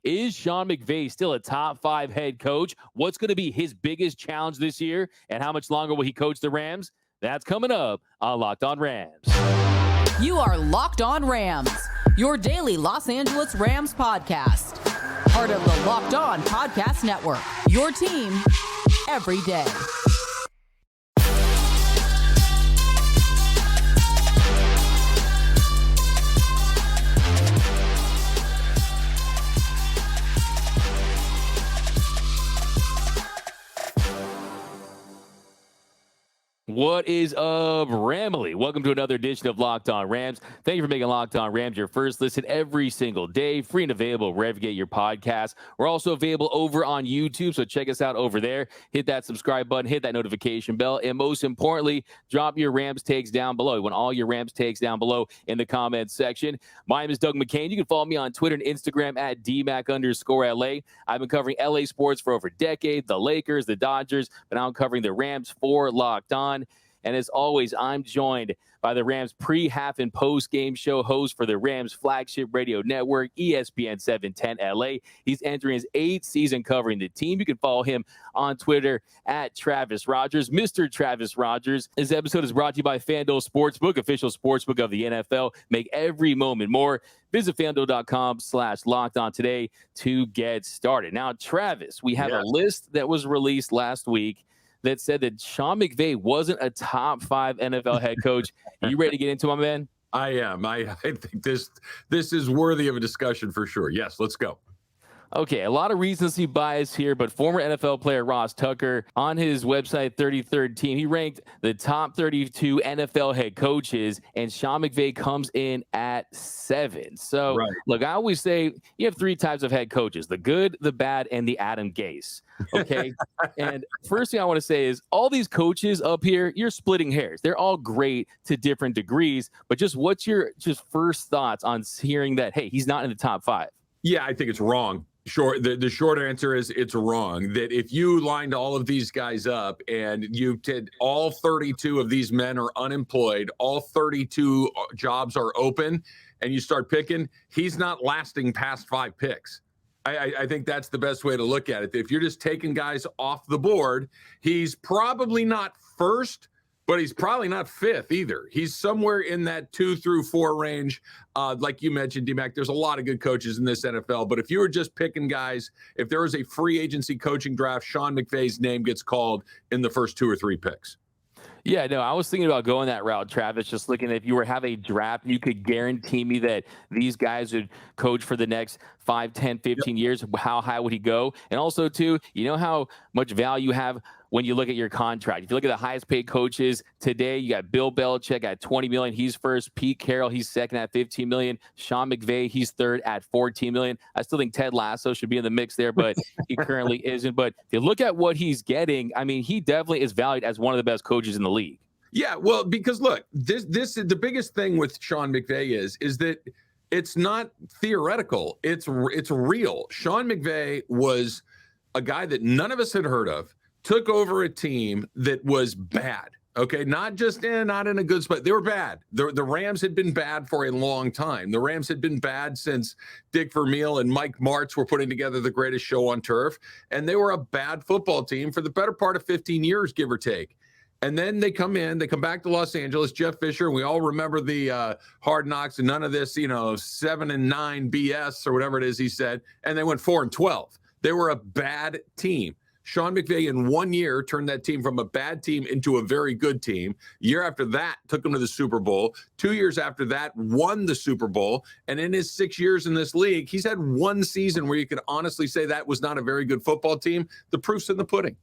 Is Sean McVay still a top 5 head coach? What's going to be his biggest challenge this year? And how much longer will he coach the Rams? That's coming up on Locked On Rams. You are Locked On Rams, your daily Los Angeles Rams podcast. Part of the Locked On Podcast Network, your team every day. What is up, Ramily? Welcome to another edition of Locked On Rams. Thank you for making Locked On Rams your first listen every single day, free and available wherever you get your podcasts. We're also available over on YouTube, so check us out over there. Hit that subscribe button, hit that notification bell, and most importantly, drop your Rams takes down below. We want all your Rams takes down below in the comments section. My name is Doug McCain. You can follow me on Twitter and Instagram at DMac_LA. I've been covering LA sports for over a decade, the Lakers, the Dodgers, but now I'm covering the Rams for Locked On. And as always, I'm joined by the Rams pre, half, and post-game show host for the Rams flagship radio network, ESPN 710 LA. He's entering his 8th season covering the team. You can follow him on Twitter at Travis Rogers, Mr. Travis Rogers. This episode is brought to you by FanDuel Sportsbook, official sportsbook of the NFL. Make every moment more. Visit FanDuel.com/lockedon today to get started. Now, Travis, we have a list that was released last week that said that Sean McVay wasn't a top 5 NFL head coach. Are you ready to get into it, my man? I am. I think this is worthy of a discussion for sure. Yes, let's go. Okay, a lot of recency bias here, but former NFL player Ross Tucker on his website, 33rd Team, he ranked the top 32 NFL head coaches, and Sean McVay comes in at 7. So, Look, I always say you have 3 types of head coaches: the good, the bad, and the Adam Gase. Okay, and first thing I want to say is all these coaches up here, you're splitting hairs. They're all great to different degrees, but what's your first thoughts on hearing that, hey, he's not in the top 5? Yeah, I think it's wrong. The short answer is it's wrong. That if you lined all of these guys up and you did all 32 of these men are unemployed, all 32 jobs are open, and you start picking, he's not lasting past 5 picks. I think that's the best way to look at it. If you're just taking guys off the board, he's probably not first, but he's probably not 5th either. He's somewhere in that 2 through 4 range. Like you mentioned, D-Mac, there's a lot of good coaches in this NFL. But if you were just picking guys, if there was a free agency coaching draft, Sean McVay's name gets called in the first 2 or 3 picks. Yeah, no, I was thinking about going that route, Travis, just looking at if you were have a draft, you could guarantee me that these guys would coach for the next 5, 10, 15 years. How high would he go? And also, too, you know how much value you have when you look at your contract. If you look at the highest paid coaches today, you got Bill Belichick at $20 million. He's first. Pete Carroll, he's second at $15 million. Sean McVay, he's third at $14 million. I still think Ted Lasso should be in the mix there, but he currently isn't. But if you look at what he's getting, I mean, he definitely is valued as one of the best coaches in the league. Yeah, well, because look, this the biggest thing with Sean McVay is that it's not theoretical. It's real. Sean McVay was a guy that none of us had heard of, took over a team that was bad. Okay, not just not in a good spot. They were bad. The Rams had been bad for a long time. The Rams had been bad since Dick Vermeil and Mike Martz were putting together the greatest show on turf. And they were a bad football team for the better part of 15 years, give or take. And then they come back to Los Angeles, Jeff Fisher, and we all remember the Hard Knocks and none of this, 7-9 BS or whatever it is he said. And they went 4-12. They were a bad team. Sean McVay in 1 year turned that team from a bad team into a very good team. Year after that, took them to the Super Bowl. 2 years after that, won the Super Bowl. And in his 6 years in this league, he's had one season where you could honestly say that was not a very good football team. The proof's in the pudding.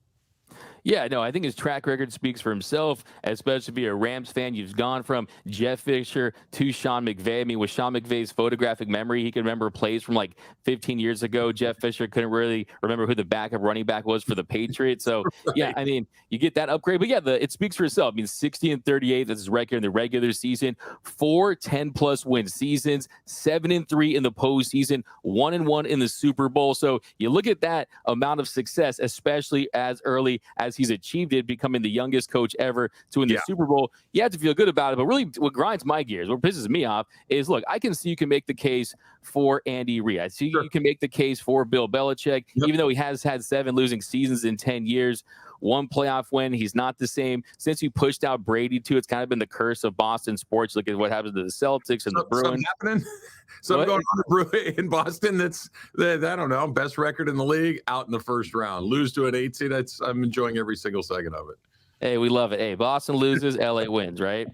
Yeah, no, I think his track record speaks for himself, especially if you're a Rams fan. You've gone from Jeff Fisher to Sean McVay. I mean, with Sean McVay's photographic memory, he can remember plays from like 15 years ago. Jeff Fisher couldn't really remember who the backup running back was for the Patriots. So, yeah, I mean, you get that upgrade. But, yeah, it speaks for itself. I mean, 60-38, that's his record in the regular season. 4 10-plus win seasons, 7-3 in the postseason, 1-1 in the Super Bowl. So you look at that amount of success, especially as early as as he's achieved it, becoming the youngest coach ever to win the Super Bowl. You have to feel good about it. But really, what grinds my gears, what pisses me off is, look, I can see you can make the case for Andy Reid. I see you can make the case for Bill Belichick, even though he has had 7 losing seasons in 10 years. 1 playoff win. He's not the same. Since you pushed out Brady, too, it's kind of been the curse of Boston sports. Look at what happens to the Celtics and the Bruins. Something going on in Boston that's, I don't know, best record in the league, out in the first round. Lose to an 8 seed. I'm enjoying every single second of it. Hey, we love it. Hey, Boston loses, LA wins, right?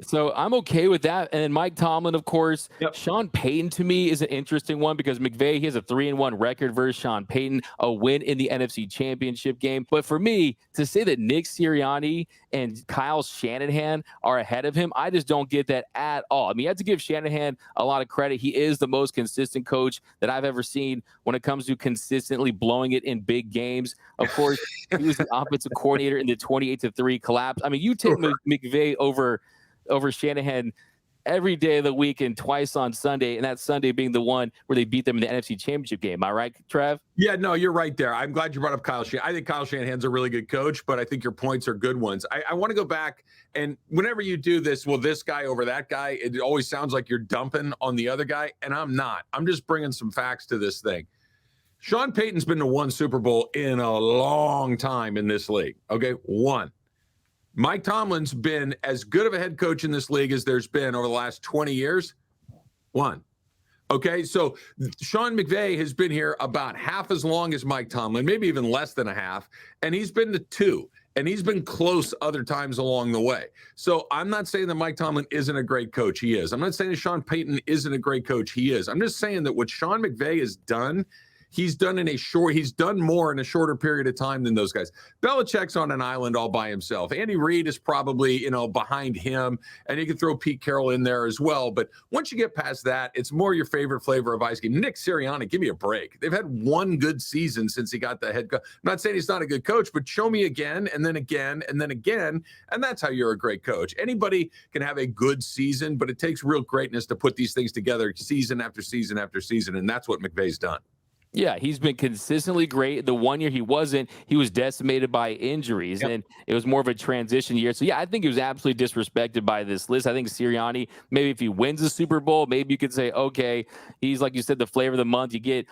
So I'm okay with that. And then Mike Tomlin, of course. Sean Payton, to me, is an interesting one because McVay, he has a 3-1 record versus Sean Payton, a win in the NFC Championship game. But for me, to say that Nick Sirianni and Kyle Shanahan are ahead of him, I just don't get that at all. I mean, you have to give Shanahan a lot of credit. He is the most consistent coach that I've ever seen when it comes to consistently blowing it in big games. Of course, he was the offensive coordinator in the 28-3 collapse. I mean, you take McVay over Shanahan every day of the week and twice on Sunday, and that Sunday being the one where they beat them in the NFC Championship game. Am I right, Trev? Yeah, no, you're right there. I'm glad you brought up Kyle Shanahan. I think Kyle Shanahan's a really good coach, but I think your points are good ones. I want to go back, and whenever you do this, well, this guy over that guy, it always sounds like you're dumping on the other guy, and I'm not. I'm just bringing some facts to this thing. Sean Payton's been to 1 Super Bowl in a long time in this league. Okay, 1. Mike Tomlin's been as good of a head coach in this league as there's been over the last 20 years. 1. Okay, so Sean McVay has been here about half as long as Mike Tomlin, maybe even less than a half, and he's been to 2, and he's been close other times along the way. So I'm not saying that Mike Tomlin isn't a great coach. He is. I'm not saying that Sean Payton isn't a great coach. He is. I'm just saying that what Sean McVay has done, he's done more in a shorter period of time than those guys. Belichick's on an island all by himself. Andy Reid is probably, behind him, and you can throw Pete Carroll in there as well. But once you get past that, it's more your favorite flavor of ice cream. Nick Sirianni, give me a break. They've had 1 good season since he got the head coach. I'm not saying he's not a good coach, but show me again, and then again, and then again, and that's how you're a great coach. Anybody can have a good season, but it takes real greatness to put these things together season after season after season, and that's what McVay's done. Yeah, he's been consistently great. The 1 year he wasn't, he was decimated by injuries, and it was more of a transition year. So, yeah, I think he was absolutely disrespected by this list. I think Sirianni, maybe if he wins the Super Bowl, maybe you could say, okay, he's, like you said, the flavor of the month. You get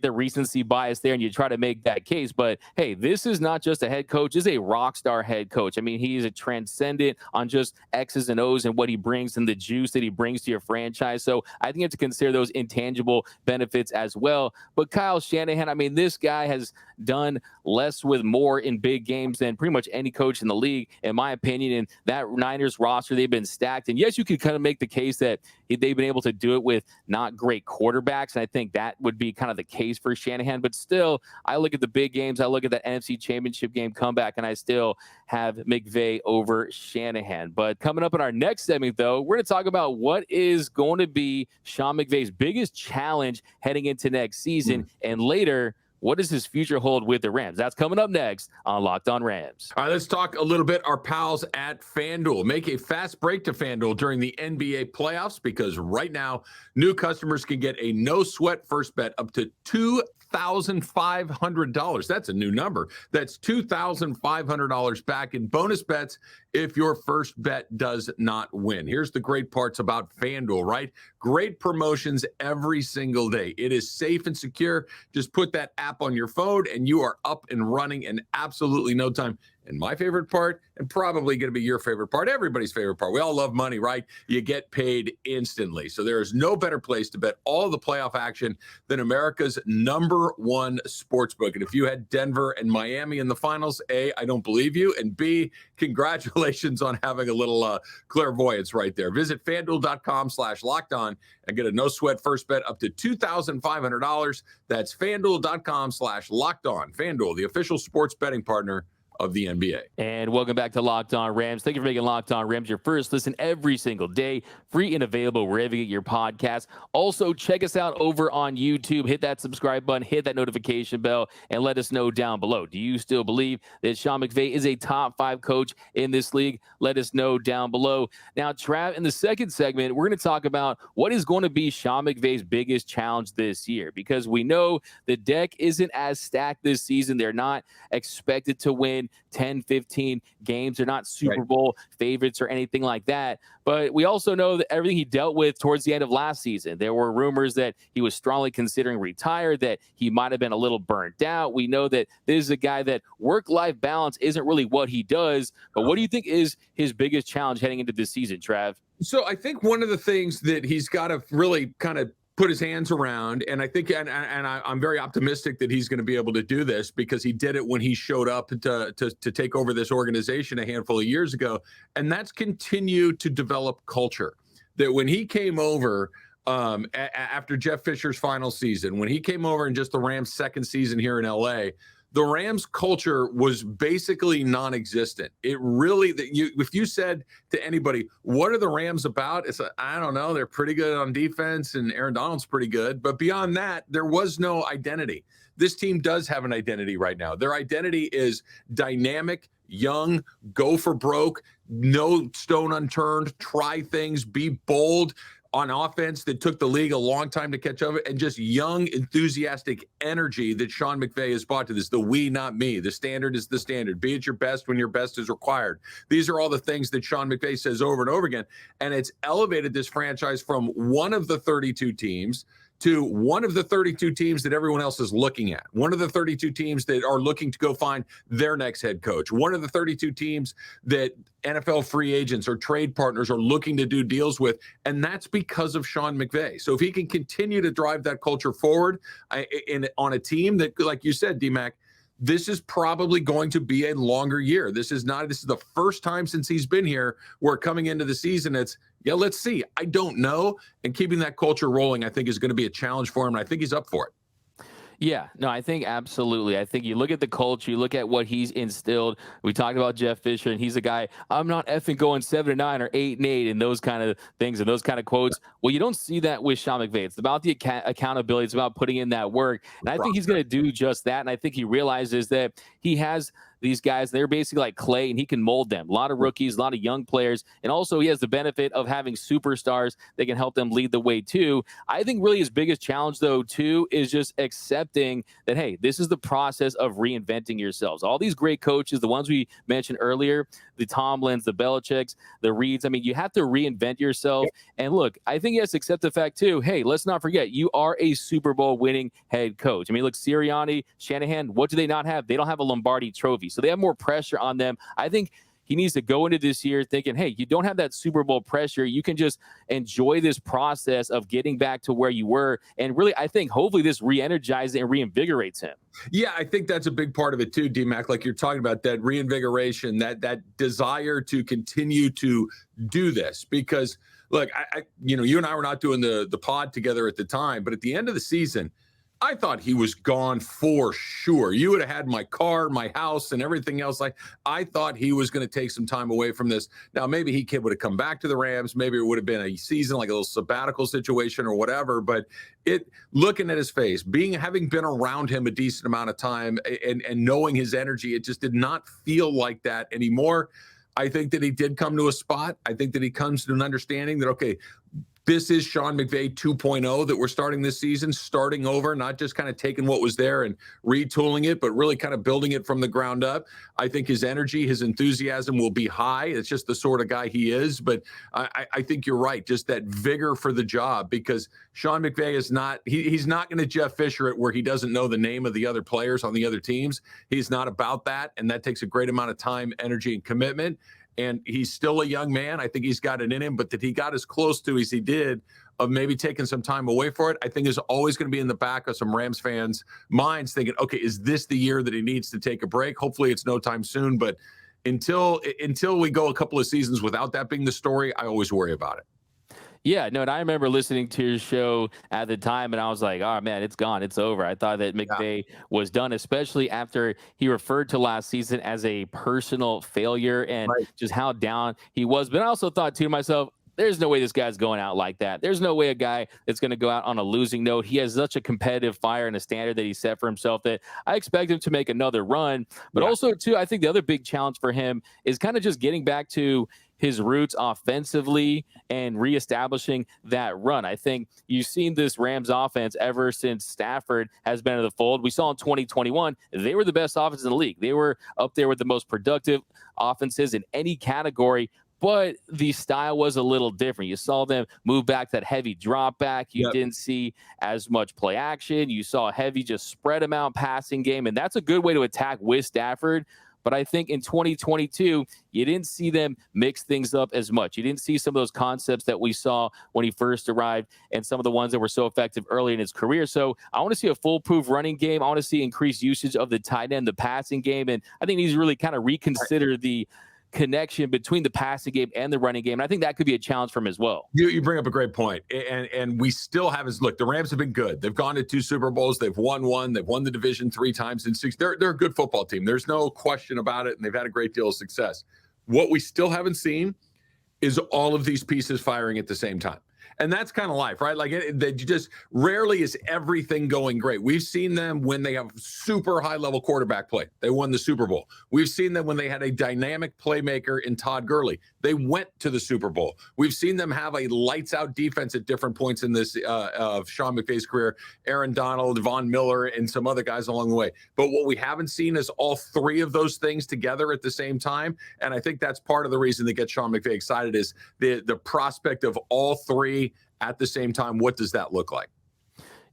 the recency bias there, and you try to make that case. But, hey, this is not just a head coach. This is a rock star head coach. I mean, he's a transcendent on just X's and O's and what he brings and the juice that he brings to your franchise. So I think you have to consider those intangible benefits as well. But Kyle Shanahan, I mean, this guy has done less with more in big games than pretty much any coach in the league, in my opinion. And that Niners roster, they've been stacked. And yes, you could kind of make the case that they've been able to do it with not great quarterbacks. And I think that would be kind of the case for Shanahan. But still, I look at the big games. I look at that NFC Championship game comeback, and I still have McVay over Shanahan. But coming up in our next segment, though, we're going to talk about what is going to be Sean McVay's biggest challenge heading into next season. And later, what does his future hold with the Rams? That's coming up next on Locked On Rams. All right, let's talk a little bit. Our pals at FanDuel. Make a fast break to FanDuel during the NBA playoffs, because right now, new customers can get a no-sweat first bet up to $2,500. That's a new number. That's $2,500 back in bonus bets if your first bet does not win. Here's the great parts about FanDuel, right? Great promotions every single day. It is safe and secure. Just put that app on your phone and you are up and running in absolutely no time. And my favorite part, and probably going to be your favorite part, everybody's favorite part, we all love money, right? You get paid instantly. So there is no better place to bet all the playoff action than America's #1 sportsbook. And if you had Denver and Miami in the finals, A, I don't believe you, and B, congratulations on having a little clairvoyance right there. Visit FanDuel.com/lockedon and get a no-sweat first bet up to $2,500. That's FanDuel.com/lockedon. FanDuel, the official sports betting partner of the NBA. And welcome back to Locked On Rams. Thank you for making Locked On Rams your first listen every single day, free and available wherever you get your podcasts. Also, check us out over on YouTube. Hit that subscribe button, hit that notification bell, and let us know down below. Do you still believe that Sean McVay is a top 5 coach in this league? Let us know down below. Now, Trav, in the second segment, we're going to talk about what is going to be Sean McVay's biggest challenge this year, because we know the deck isn't as stacked this season. They're not expected to win win 10, 15 games. They're not Super Bowl favorites or anything like that. But we also know that everything he dealt with towards the end of last season, there were rumors that he was strongly considering retire, that he might have been a little burnt out. We know that this is a guy that work-life balance isn't really what he does. But what do you think is his biggest challenge heading into this season, Trav? So I think one of the things that he's got to really kind of put his hands around, and I think, and I'm very optimistic that he's going to be able to do this because he did it when he showed up to take over this organization a handful of years ago, and that's continue to develop culture. That when he came over after Jeff Fisher's final season, when he came over in just the Rams' second season here in LA, the Rams culture was basically non-existent. It really, if you said to anybody, what are the Rams about? It's I don't know. They're pretty good on defense and Aaron Donald's pretty good. But beyond that, there was no identity. This team does have an identity right now. Their identity is dynamic, young, go for broke, no stone unturned, try things, be bold on offense that took the league a long time to catch up, and just young, enthusiastic energy that Sean McVay has brought to this. The we, not me. The standard is the standard. Be at your best when your best is required. These are all the things that Sean McVay says over and over again. And it's elevated this franchise from one of the 32 teams to one of the 32 teams that everyone else is looking at. One of the 32 teams that are looking to go find their next head coach. One of the 32 teams that NFL free agents or trade partners are looking to do deals with. And that's because of Sean McVay. So if he can continue to drive that culture forward on a team that, like you said, D-Mac, this is probably going to be a longer year. This is the first time since he's been here where coming into the season, it's, let's see. I don't know. And keeping that culture rolling, I think, is going to be a challenge for him. And I think he's up for it. Yeah, no, I think absolutely. I think you look at the culture, you look at what he's instilled. We talked about Jeff Fisher, and he's a guy, I'm not effing going 7-9 or 8-8 and those kind of things and those kind of quotes. Well, you don't see that with Sean McVay. It's about the accountability. It's about putting in that work. And I think he's going to do just that. And I think he realizes that he has these guys, they're basically like clay, and he can mold them. A lot of rookies, a lot of young players, and also he has the benefit of having superstars that can help them lead the way too. I think really his biggest challenge, though, too, is just accepting that, hey, this is the process of reinventing yourselves. All these great coaches, the ones we mentioned earlier, the Tomlins, the Belichicks, the Reeds, I mean, you have to reinvent yourself. And look, I think he has to accept the fact, too, hey, let's not forget, you are a Super Bowl winning head coach. I mean, look, Sirianni, Shanahan, what do they not have? They don't have a Lombardi trophy. So they have more pressure on them. I think he needs to go into this year thinking, hey, you don't have that Super Bowl pressure. You can just enjoy this process of getting back to where you were. And really, I think hopefully this re-energizes and reinvigorates him. Yeah, I think that's a big part of it too, D-Mac, like you're talking about, that reinvigoration, that desire to continue to do this. Because look, you and I were not doing the pod together at the time, but at the end of the season, I thought he was gone for sure. You would have had my car, my house, and everything else. Like, I thought he was going to take some time away from this. Now, maybe he would have come back to the Rams. Maybe it would have been a season, like a little sabbatical situation or whatever. But looking at his face, having been around him a decent amount of time and knowing his energy, it just did not feel like that anymore. I think that he did come to a spot. I think that he comes to an understanding that, okay, this is Sean McVay 2.0 that we're starting this season, starting over, not just kind of taking what was there and retooling it, but really kind of building it from the ground up. I think his energy, his enthusiasm will be high. It's just the sort of guy he is. But I think you're right, just that vigor for the job, because Sean McVay is not, he's not going to Jeff Fisher it where he doesn't know the name of the other players on the other teams. He's not about that. And that takes a great amount of time, energy, and commitment. And he's still a young man. I think he's got it in him, but that he got as close to as he did of maybe taking some time away for it, I think is always going to be in the back of some Rams fans' minds thinking, okay, is this the year that he needs to take a break? Hopefully it's no time soon, but until we go a couple of seasons without that being the story, I always worry about it. Yeah, no, and I remember listening to your show at the time, and I was like, oh, man, it's gone. It's over. I thought that McVay was done, especially after he referred to last season as a personal failure and just how down he was. But I also thought to myself, there's no way this guy's going out like that. There's no way a guy that's going to go out on a losing note. He has such a competitive fire and a standard that he set for himself that I expect him to make another run. But also, too, I think the other big challenge for him is kind of just getting back to his roots offensively and reestablishing that run. I think you've seen this Rams offense ever since Stafford has been in the fold. We saw in 2021, they were the best offense in the league. They were up there with the most productive offenses in any category, but the style was a little different. You saw them move back that heavy drop back. You didn't see as much play action. You saw a heavy just spread amount passing game, and that's a good way to attack with Stafford. But I think in 2022, you didn't see them mix things up as much. You didn't see some of those concepts that we saw when he first arrived and some of the ones that were so effective early in his career. So I want to see a foolproof running game. I want to see increased usage of the tight end, the passing game. And I think he's really kind of reconsider the connection between the passing game and the running game. And I think that could be a challenge for him as well. You bring up a great point. And we still haven't look, the Rams have been good. They've gone to 2 Super Bowls. They've won 1. They've won the division 3 times in 6. They're a good football team. There's no question about it. And they've had a great deal of success. What we still haven't seen is all of these pieces firing at the same time. And that's kind of life, right? Like they just rarely is everything going great. We've seen them when they have super high level quarterback play. They won the Super Bowl. We've seen them when they had a dynamic playmaker in Todd Gurley. They went to the Super Bowl. We've seen them have a lights out defense at different points in this of Sean McVay's career, Aaron Donald, Von Miller, and some other guys along the way. But what we haven't seen is all 3 of those things together at the same time. And I think that's part of the reason that gets Sean McVay excited is the prospect of all 3 at the same time. What does that look like?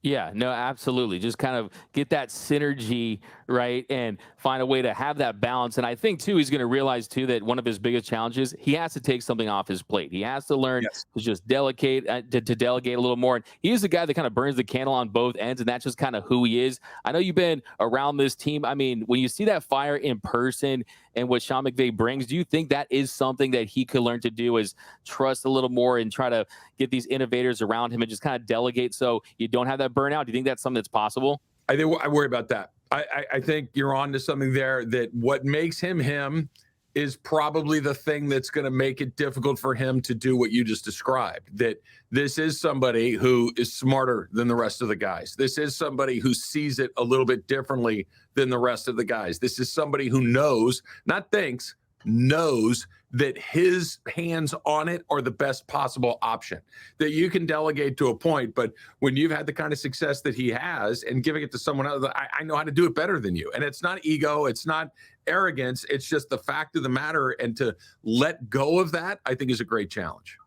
Yeah, no, absolutely. Just kind of get that synergy, right, and find a way to have that balance. And I think, too, he's going to realize, too, that one of his biggest challenges, he has to take something off his plate. He has to learn to just delegate, to delegate a little more. And he is the guy that kind of burns the candle on both ends, and that's just kind of who he is. I know you've been around this team. I mean, when you see that fire in person and what Sean McVay brings, do you think that is something that he could learn to do, is trust a little more and try to get these innovators around him and just kind of delegate so you don't have that burnout? Do you think that's something that's possible? I worry about that. I think you're on to something there, that what makes him him is probably the thing that's going to make it difficult for him to do what you just described. That this is somebody who is smarter than the rest of the guys. This is somebody who sees it a little bit differently than the rest of the guys. This is somebody who knows, not thinks, knows that his hands on it are the best possible option, that you can delegate to a point. But when you've had the kind of success that he has and giving it to someone else, I know how to do it better than you. And it's not ego. It's not arrogance. It's just the fact of the matter. And to let go of that, I think, is a great challenge.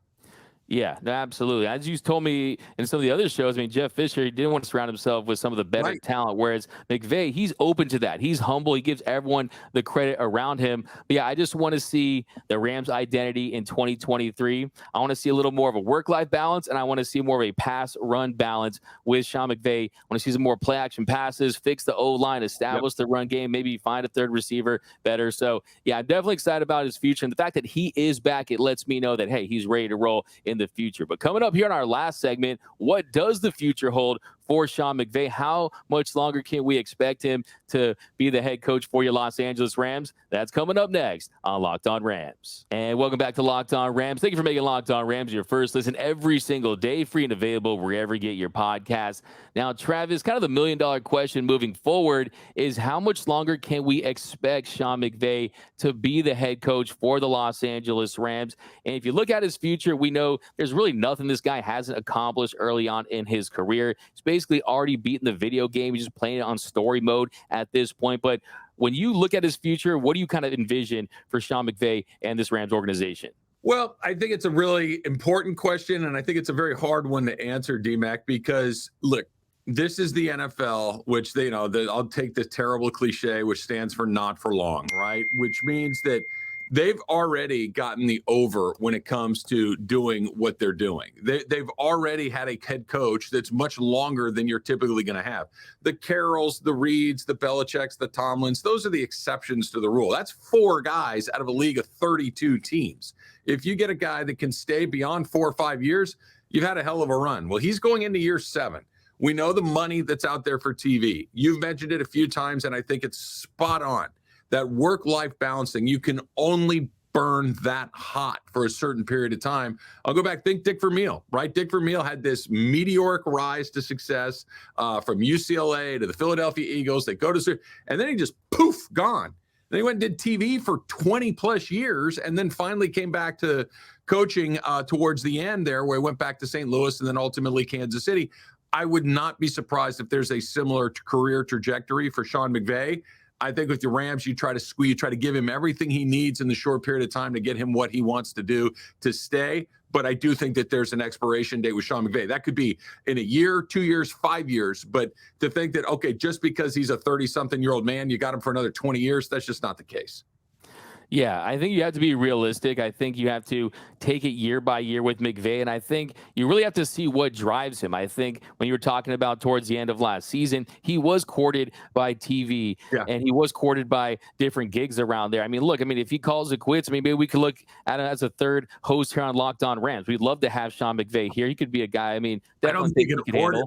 Yeah, no, absolutely. As you told me in some of the other shows, I mean, Jeff Fisher, he didn't want to surround himself with some of the better talent, whereas McVay, he's open to that. He's humble. He gives everyone the credit around him. But yeah, I just want to see the Rams' identity in 2023. I want to see a little more of a work-life balance, and I want to see more of a pass-run balance with Sean McVay. I want to see some more play-action passes, fix the O-line, establish the run game, maybe find a third receiver better. So yeah, I'm definitely excited about his future. And the fact that he is back, it lets me know that, hey, he's ready to roll in the future. But coming up here in our last segment, what does the future hold for Sean McVay? How much longer can we expect him to be the head coach for your Los Angeles Rams? That's coming up next on Locked On Rams. And welcome back to Locked On Rams. Thank you for making Locked On Rams your first listen every single day, free and available wherever you get your podcasts. Now, Travis, kind of the million-dollar question moving forward is, how much longer can we expect Sean McVay to be the head coach for the Los Angeles Rams? And if you look at his future, we know there's really nothing this guy hasn't accomplished early on in his career. He's basically already beaten the video game. He's just playing it on story mode at this point. But when you look at his future, what do you kind of envision for Sean McVay and this Rams organization? Well, I think it's a really important question, and I think it's a very hard one to answer, D-Mac, because, look, this is the NFL, which they, I'll take this terrible cliche, which stands for not for long, right? Which means that they've already gotten the over when it comes to doing what they're doing. They've already had a head coach that's much longer than you're typically going to have. The Carrolls, the Reeds, the Belichicks, the Tomlins, those are the exceptions to the rule. That's 4 guys out of a league of 32 teams. If you get a guy that can stay beyond 4 or 5 years, you've had a hell of a run. Well, he's going into year 7. We know the money that's out there for TV. You've mentioned it a few times, and I think it's spot on. That work-life balancing, you can only burn that hot for a certain period of time. I'll go back, think Dick Vermeil, right? Dick Vermeil had this meteoric rise to success from UCLA to the Philadelphia Eagles. They go to, and then he just poof, gone. Then he went and did TV for 20 plus years, and then finally came back to coaching towards the end there, where he went back to St. Louis and then ultimately Kansas City. I would not be surprised if there's a similar career trajectory for Sean McVay. I think with the Rams, you try to give him everything he needs in the short period of time to get him what he wants to do to stay. But I do think that there's an expiration date with Sean McVay. That could be in a year, 2 years, 5 years. But to think that, okay, just because he's a 30-something-year-old man, you got him for another 20 years, that's just not the case. Yeah, I think you have to be realistic. I think you have to take it year by year with McVay, and I think you really have to see what drives him. I think when you were talking about towards the end of last season, he was courted by TV, and he was courted by different gigs around there. I mean, look, if he calls it quits, maybe we could look at him as a third host here on Locked On Rams. We'd love to have Sean McVay here. He could be a guy. I don't think he could afford it.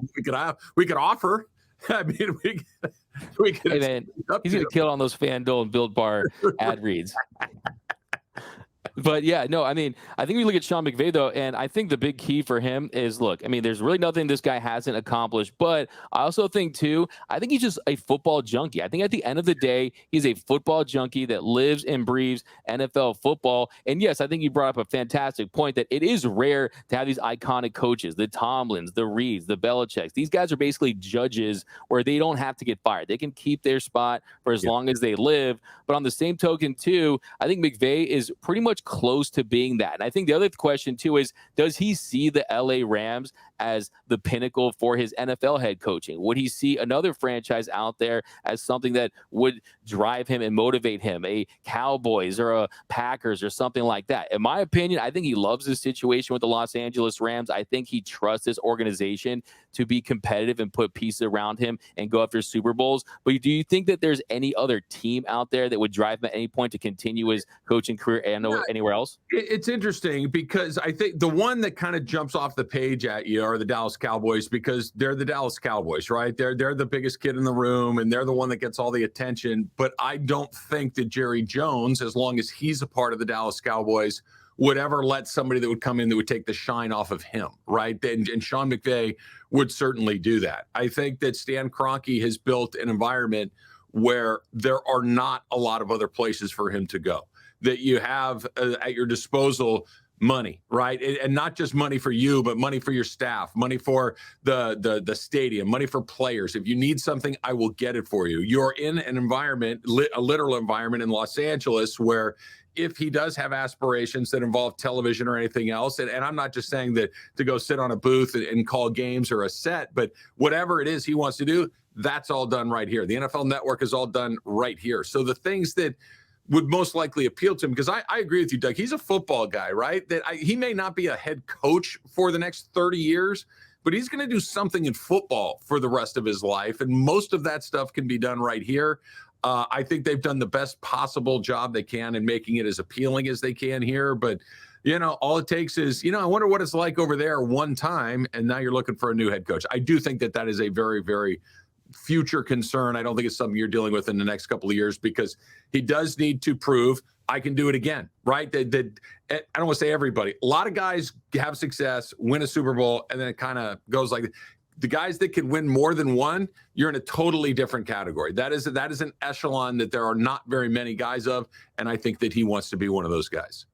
We could offer. We could. Hey man, he's gonna kill on those FanDuel and Built Bar ad reads. But yeah, no, I think we look at Sean McVay though, and I think the big key for him is, look, there's really nothing this guy hasn't accomplished, but I also think too, I think he's just a football junkie. I think at the end of the day, he's a football junkie that lives and breathes NFL football. And yes, I think you brought up a fantastic point that it is rare to have these iconic coaches, the Tomlins, the Reeds, the Belichicks. These guys are basically judges where they don't have to get fired. They can keep their spot for as long as they live. But on the same token too, I think McVay is pretty much close to being that. And I think the other question too is, does he see the LA Rams as the pinnacle for his NFL head coaching? Would he see another franchise out there as something that would drive him and motivate him, a Cowboys or a Packers or something like that? In my opinion, I think he loves this situation with the Los Angeles Rams. I think he trusts this organization to be competitive and put pieces around him and go after Super Bowls. But do you think that there's any other team out there that would drive him at any point to continue his coaching career anywhere else? It's interesting because I think the one that kind of jumps off the page at you are the Dallas Cowboys, because they're the Dallas Cowboys, right? They're the biggest kid in the room, and they're the one that gets all the attention. But I don't think that Jerry Jones, as long as he's a part of the Dallas Cowboys, would ever let somebody that would come in that would take the shine off of him, right? And Sean McVay would certainly do that. I think that Stan Kroenke has built an environment where there are not a lot of other places for him to go, that you have at your disposal money, right? And not just money for you, but money for your staff, money for the stadium, money for players. If you need something, I will get it for you. You're in an environment, a literal environment in Los Angeles, where if he does have aspirations that involve television or anything else, and I'm not just saying that to go sit on a booth and call games or a set, but whatever it is he wants to do, that's all done right here. The NFL Network is all done right here. So the things that would most likely appeal to him, because I agree with you, Doug. He's a football guy, right? He may not be a head coach for the next 30 years, but he's going to do something in football for the rest of his life. And most of that stuff can be done right here. I think they've done the best possible job they can in making it as appealing as they can here. But, all it takes is, I wonder what it's like over there one time, and now you're looking for a new head coach. I do think that is a very, very future concern. I don't think it's something you're dealing with in the next couple of years, because he does need to prove I can do it again, right? I don't want to say everybody. A lot of guys have success, win a Super Bowl, and then it kind of goes like the guys that can win more than one. You're in a totally different category. That is an echelon that there are not very many guys of, and I think that he wants to be one of those guys.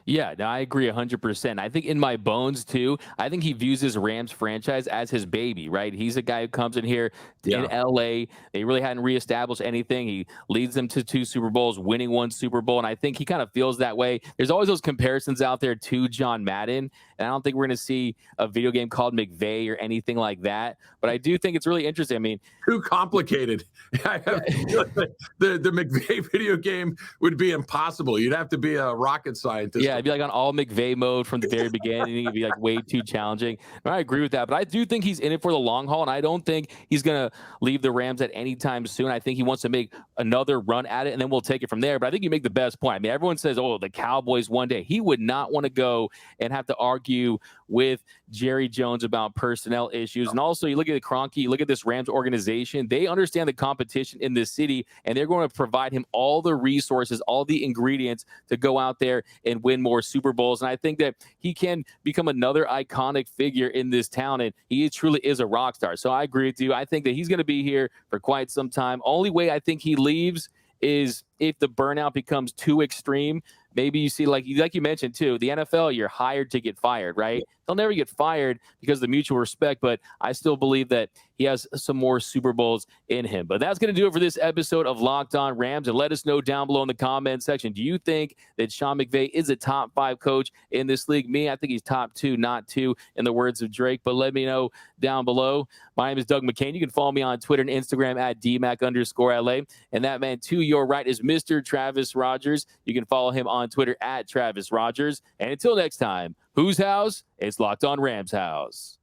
Yeah, no, I agree 100%. I think in my bones, too, I think he views his Rams franchise as his baby, right? He's a guy who comes in here in L.A. They really hadn't reestablished anything. He leads them to 2 Super Bowls, winning 1 Super Bowl, and I think he kind of feels that way. There's always those comparisons out there to John Madden, and I don't think we're going to see a video game called McVay or anything like that, but I do think it's really interesting. Too complicated. The McVay video game would be impossible. You'd have to be a rocket scientist. Yeah, it'd be like on all McVay mode from the very beginning. It'd be like way too challenging. And I agree with that, but I do think he's in it for the long haul, and I don't think he's going to leave the Rams at any time soon. I think he wants to make another run at it, and then we'll take it from there. But I think you make the best point. Everyone says, the Cowboys one day. He would not want to go and have to argue with Jerry Jones about personnel issues. And also, you look at Kroenke, you look at this Rams organization, they understand the competition in this city, and they're going to provide him all the resources, all the ingredients to go out there and win more Super Bowls. And I think that he can become another iconic figure in this town, and he truly is a rock star. So I agree with you. I think that he's going to be here for quite some time. Only way I think he leaves is if the burnout becomes too extreme, maybe you see, like you mentioned too, the NFL, you're hired to get fired, right? They'll never get fired because of the mutual respect, but I still believe that he has some more Super Bowls in him. But that's going to do it for this episode of Locked On Rams. And let us know down below in the comment section, do you think that Sean McVay is a top 5 coach in this league? Me, I think he's top 2, not 2, in the words of Drake. But let me know down below. My name is Doug McCain. You can follow me on Twitter and Instagram at DMAC_LA. And that man to your right is Mr. Travis Rogers. You can follow him on Twitter at Travis Rogers. And until next time, whose house? It's Locked On Rams house.